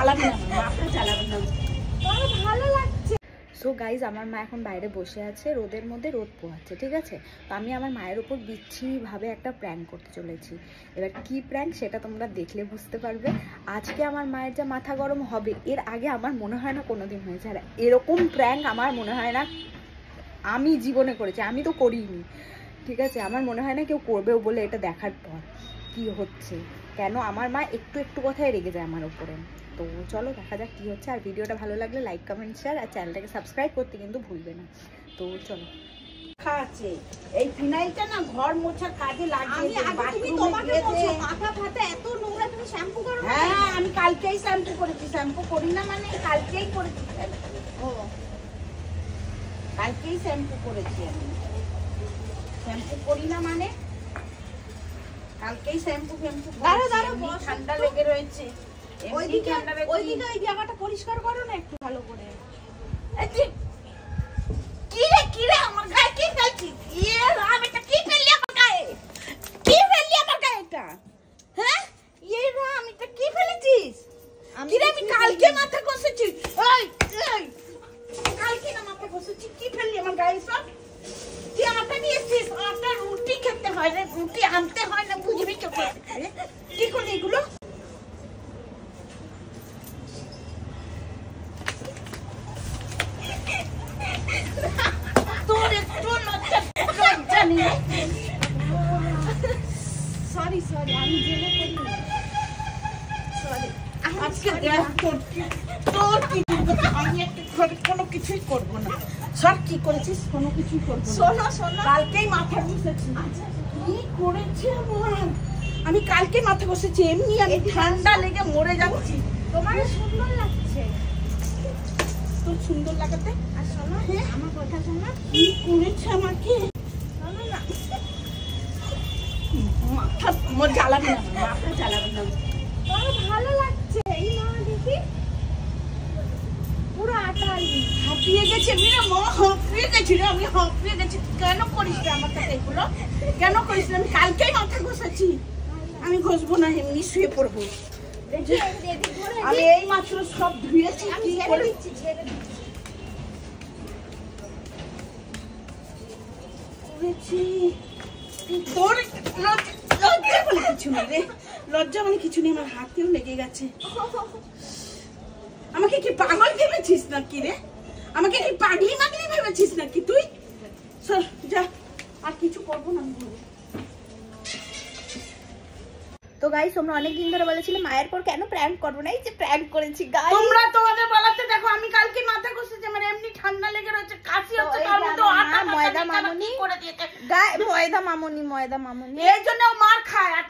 জ্বালাবি না, মাথা জ্বালাবি না, ভালো লাগছে। সো গাইজ আমার মা এখন বাইরে বসে আছে রোদের মধ্যে, রোদ পোহাচ্ছে, ঠিক আছে? তো আমি আমার মায়ের উপর বিচ্ছিরিভাবে একটা প্র্যাঙ্ক করতে চলেছি। এবার কি প্র্যাঙ্ক সেটা তোমরা দেখলে বুঝতে পারবে। আজকে আমার মায়ের যা মাথা গরম হবে, এর আগে আমার মনে হয় না কোনোদিন হয়েছে। আর এরকম প্র্যাঙ্ক আমার মনে হয় না আমি জীবনে করেছি, আমি তো করিনি, ঠিক আছে? আমার মনে হয় না কেউ করবেও বলে এটা দেখার পর কি হচ্ছে, কেন আমার মা একটু একটু কথায় রেগে যায় আমার উপরে। তো চলো দেখা যাক কি হচ্ছে। আর ভিডিওটা ভালো লাগলে লাইক কমেন্ট শেয়ার আর চ্যানেলটাকে সাবস্ক্রাইব করতে কিন্তু ভুলবে না। তো চলো। আছে এই ফিনাইলটা না ঘর মোছার কাজে লাগিয়ে মাথা ফাটা এত নোংরা, তুমি শ্যাম্পু করো? হ্যাঁ আমি কালকেই শ্যাম্পু করেছি। শ্যাম্পু করি না মানে কালকেই করেছি। ও কালকেই শ্যাম্পু করেছি আমি। শ্যাম্পু করি না মানে কালকেই শ্যাম্পু ঠান্ডা লেগে রয়েছে। ওইদিকে ওই জায়গাটা পরিষ্কার করো না একটু ভালো করে। কি রে আমার গায়ে কি ফেলছিস? আমি এটা কি ফেললি আমার গায়ে? কি ফেললি আমার গায়ে এটা? হ্যাঁ আমি এটা কি ফেলেছিস? আমি কালকে মাথা ঘষেছি। কালকে না মাথা ঘষেছি, কি ফেললি আমার গায়ে সব? তুই আটা নিয়েছিস, আটা রুটি খেতে হয় রে, রুটি আনতে হয় না, বুঝবি তো? কি করলি এগুলো? তোর একটু লজ্জা নেই? সরি আমি জেনে করি। সরি আজকে তোর কি আমি কোনো কিছুই করবো না। সব কি করেছিস? কোনো কিছুই করবো না। শোনো কালকেই মাথা ঘষেছি। কি করেছি আমি কালকে মাথা ঘষেছি, এমনি আমি ঠান্ডা লেগে মরে যাচ্ছি। তোমার সুন্দর লাগছে। তোর সুন্দর লাগাতে? আর শোনো আমার কথা শোনো, কি করেছে আমাকে? শোনো না, মাথা জ্বালাবি না, মাথা জ্বালাবি না। ভালো লাগছে। এই মা দেখি পুরো আটা হাঁপিয়ে গেছে। হাঁপিয়ে গেছি রে, আমি হাঁপিয়ে গেছি। কেন করিস রে আমার কাছে এগুলো? কেন করিস? আমি কালকেই মাথা ঘষেছি। আমি ঘষবো না, এমনি শুয়ে পড়বো। আমি এই মাত্র সব ধুয়েছি। কি করে তোর লজ্জা বলে কিছু নেই রে, লজ্জা মানে কিছু নেই। আমার হাতেও লেগে গেছে। আমাকে কি পাগল ভেবেছিস নাকি রে? আমাকে কি পাগলি ভেবেছিস নাকি তুই? সর যা, আর কিছু করবো না। তো গাইস তোমরা অনেকদিন ধরে বলেছিলে মায়ের পর কেন প্র্যাঙ্ক করবো না, এই যে প্র্যাঙ্ক করেছি গাইস। তোমরা তোমাদের বলাতে দেখো আমি কালকে মাথা ঘষেছি, আমার এমনি ঠান্ডা লেগে রয়েছে, কাশি হচ্ছে, তার মধ্যে আটা ময়দা মামুনি করে দিয়েছে। ময়দা মামুনি এই জন্য ও মার খায়। আর